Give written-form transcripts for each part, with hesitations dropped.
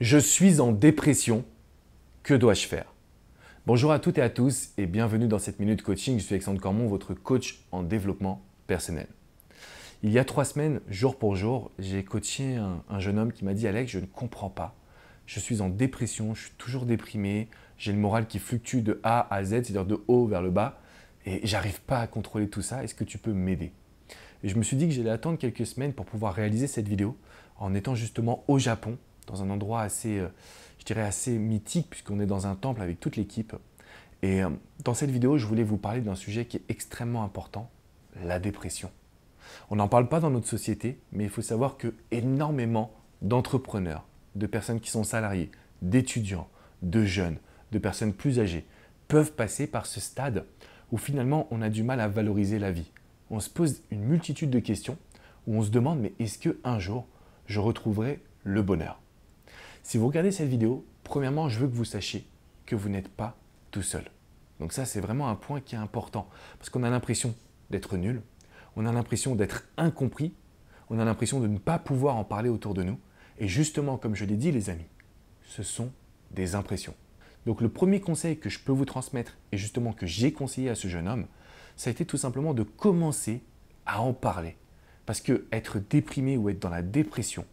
Je suis en dépression, que dois-je faire? Bonjour à toutes et à tous et bienvenue dans cette Minute Coaching. Je suis Alexandre Cormon, votre coach en développement personnel. Il y a 3 semaines, jour pour jour, j'ai coaché un jeune homme qui m'a dit « Alex, je ne comprends pas. Je suis en dépression, je suis toujours déprimé, j'ai le moral qui fluctue de A à Z, c'est-à-dire de haut vers le bas, et j'arrive pas à contrôler tout ça. Est-ce que tu peux m'aider ?» Et je me suis dit que j'allais attendre quelques semaines pour pouvoir réaliser cette vidéo en étant justement au Japon, dans un endroit assez, je dirais assez mythique puisqu'on est dans un temple avec toute l'équipe. Et dans cette vidéo, je voulais vous parler d'un sujet qui est extrêmement important, la dépression. On n'en parle pas dans notre société, mais il faut savoir que énormément d'entrepreneurs, de personnes qui sont salariés, d'étudiants, de jeunes, de personnes plus âgées, peuvent passer par ce stade où finalement on a du mal à valoriser la vie. On se pose une multitude de questions où on se demande mais est-ce qu'un jour je retrouverai le bonheur? Si vous regardez cette vidéo, premièrement, je veux que vous sachiez que vous n'êtes pas tout seul. Donc ça, c'est vraiment un point qui est important parce qu'on a l'impression d'être nul, on a l'impression d'être incompris, on a l'impression de ne pas pouvoir en parler autour de nous. Et justement, comme je l'ai dit les amis, ce sont des impressions. Donc le premier conseil que je peux vous transmettre et justement que j'ai conseillé à ce jeune homme, ça a été tout simplement de commencer à en parler. Parce que être déprimé ou être dans la dépression,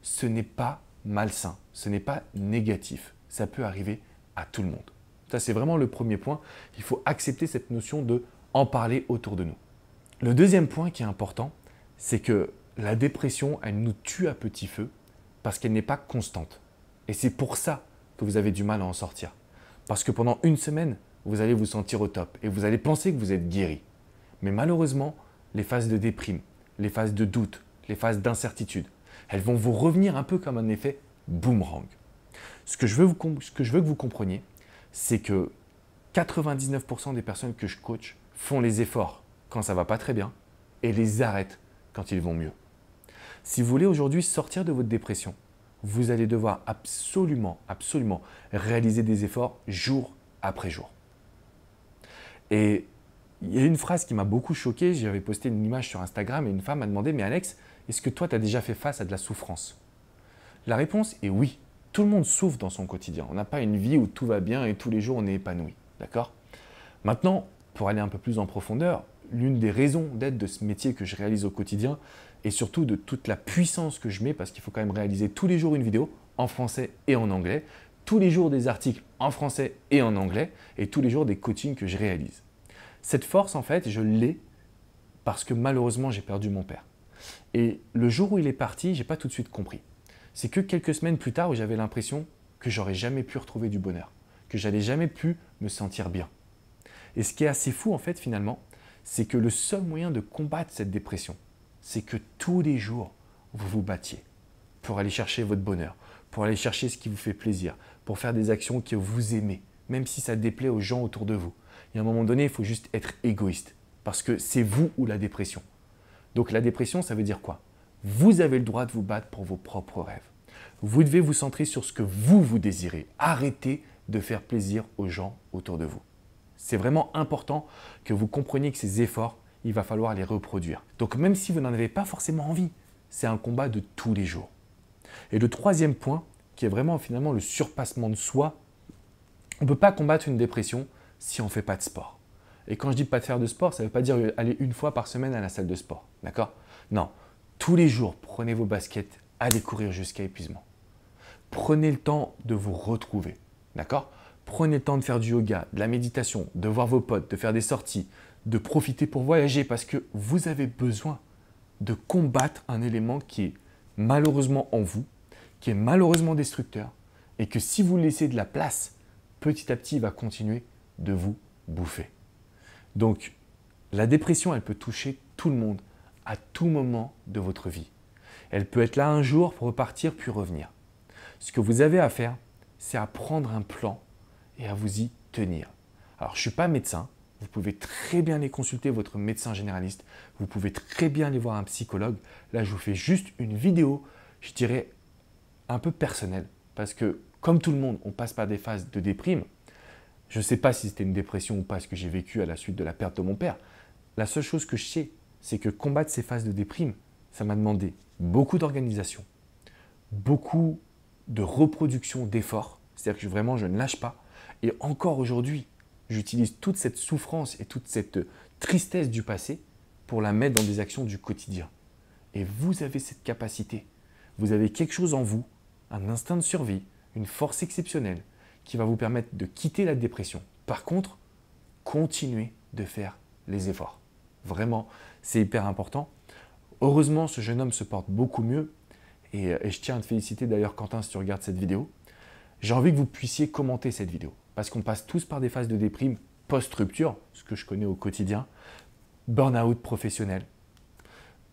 ce n'est pas malsain, ce n'est pas négatif. Ça peut arriver à tout le monde. Ça, c'est vraiment le premier point. Il faut accepter cette notion de en parler autour de nous. Le deuxième point qui est important, c'est que la dépression, elle nous tue à petit feu parce qu'elle n'est pas constante. Et c'est pour ça que vous avez du mal à en sortir. Parce que pendant une semaine, vous allez vous sentir au top et vous allez penser que vous êtes guéri. Mais malheureusement, les phases de déprime, les phases de doute, les phases d'incertitude, elles vont vous revenir un peu comme un effet boomerang. Ce que je veux que vous compreniez, c'est que 99% des personnes que je coach font les efforts quand ça ne va pas très bien et les arrêtent quand ils vont mieux. Si vous voulez aujourd'hui sortir de votre dépression, vous allez devoir absolument réaliser des efforts jour après jour. Et il y a une phrase qui m'a beaucoup choqué. J'avais posté une image sur Instagram et une femme m'a demandé « Mais Alex, est-ce que toi, tu as déjà fait face à de la souffrance ?» La réponse est oui. Tout le monde souffre dans son quotidien. On n'a pas une vie où tout va bien et tous les jours on est épanoui. D'accord ? Maintenant, pour aller un peu plus en profondeur, l'une des raisons d'être de ce métier que je réalise au quotidien et surtout de toute la puissance que je mets, parce qu'il faut quand même réaliser tous les jours une vidéo en français et en anglais, tous les jours des articles en français et en anglais et tous les jours des coachings que je réalise. Cette force, en fait, je l'ai parce que malheureusement, j'ai perdu mon père. Et le jour où il est parti, je n'ai pas tout de suite compris. C'est que quelques semaines plus tard où j'avais l'impression que j'aurais jamais pu retrouver du bonheur, que j'allais jamais pu me sentir bien. Et ce qui est assez fou en fait finalement, c'est que le seul moyen de combattre cette dépression, c'est que tous les jours, vous vous battiez pour aller chercher votre bonheur, pour aller chercher ce qui vous fait plaisir, pour faire des actions que vous aimez, même si ça déplaît aux gens autour de vous. Et à un moment donné, il faut juste être égoïste parce que c'est vous ou la dépression. Donc la dépression, ça veut dire quoi? Vous avez le droit de vous battre pour vos propres rêves. Vous devez vous centrer sur ce que vous désirez. Arrêtez de faire plaisir aux gens autour de vous. C'est vraiment important que vous compreniez que ces efforts, il va falloir les reproduire. Donc même si vous n'en avez pas forcément envie, c'est un combat de tous les jours. Et le troisième point, qui est vraiment finalement le surpassement de soi, on ne peut pas combattre une dépression si on ne fait pas de sport. Et quand je dis pas de faire de sport, ça ne veut pas dire aller une fois par semaine à la salle de sport. D'accord? Non. Tous les jours, prenez vos baskets, allez courir jusqu'à épuisement. Prenez le temps de vous retrouver. D'accord? Prenez le temps de faire du yoga, de la méditation, de voir vos potes, de faire des sorties, de profiter pour voyager parce que vous avez besoin de combattre un élément qui est malheureusement en vous, qui est malheureusement destructeur et que si vous laissez de la place, petit à petit, il va continuer de vous bouffer. Donc, la dépression, elle peut toucher tout le monde à tout moment de votre vie. Elle peut être là un jour pour repartir puis revenir. Ce que vous avez à faire, c'est à prendre un plan et à vous y tenir. Alors, je ne suis pas médecin. Vous pouvez très bien aller consulter votre médecin généraliste. Vous pouvez très bien aller voir un psychologue. Là, je vous fais juste une vidéo, je dirais, un peu personnelle. Parce que, comme tout le monde, on passe par des phases de déprime. Je ne sais pas si c'était une dépression ou pas, ce que j'ai vécu à la suite de la perte de mon père. La seule chose que je sais, c'est que combattre ces phases de déprime, ça m'a demandé beaucoup d'organisation, beaucoup de reproduction d'efforts. C'est-à-dire que vraiment, je ne lâche pas. Et encore aujourd'hui, j'utilise toute cette souffrance et toute cette tristesse du passé pour la mettre dans des actions du quotidien. Et vous avez cette capacité. Vous avez quelque chose en vous, un instinct de survie, une force exceptionnelle qui va vous permettre de quitter la dépression. Par contre, continuez de faire les efforts. Vraiment, c'est hyper important. Heureusement, ce jeune homme se porte beaucoup mieux. Et je tiens à te féliciter d'ailleurs, Quentin, si tu regardes cette vidéo. J'ai envie que vous puissiez commenter cette vidéo. Parce qu'on passe tous par des phases de déprime post-rupture, ce que je connais au quotidien, burn-out professionnel,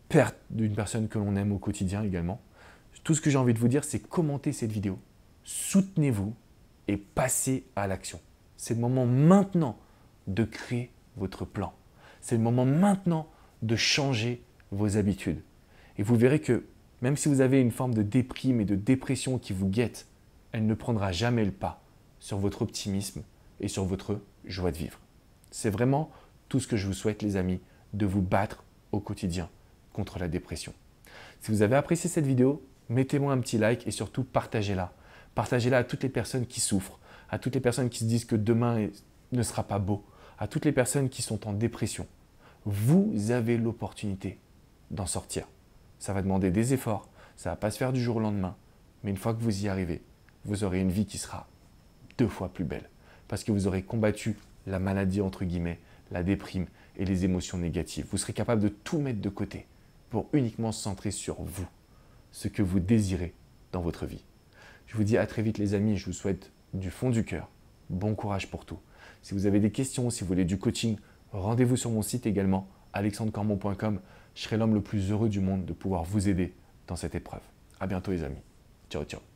perte d'une personne que l'on aime au quotidien également. Tout ce que j'ai envie de vous dire, c'est commenter cette vidéo. Soutenez-vous et passez à l'action. C'est le moment maintenant de créer votre plan. C'est le moment maintenant de changer vos habitudes. Et vous verrez que même si vous avez une forme de déprime et de dépression qui vous guette, elle ne prendra jamais le pas sur votre optimisme et sur votre joie de vivre. C'est vraiment tout ce que je vous souhaite, les amis, de vous battre au quotidien contre la dépression. Si vous avez apprécié cette vidéo, mettez-moi un petit like et surtout partagez-la. Partagez-la à toutes les personnes qui souffrent, à toutes les personnes qui se disent que demain ne sera pas beau, à toutes les personnes qui sont en dépression. Vous avez l'opportunité d'en sortir. Ça va demander des efforts, ça ne va pas se faire du jour au lendemain, mais une fois que vous y arrivez, vous aurez une vie qui sera 2 fois plus belle parce que vous aurez combattu la maladie entre guillemets, la déprime et les émotions négatives. Vous serez capable de tout mettre de côté pour uniquement se centrer sur vous, ce que vous désirez dans votre vie. Je vous dis à très vite les amis, je vous souhaite du fond du cœur, bon courage pour tout. Si vous avez des questions, si vous voulez du coaching, rendez-vous sur mon site également, alexandrecormon.com. Je serai l'homme le plus heureux du monde de pouvoir vous aider dans cette épreuve. À bientôt les amis. Ciao, ciao.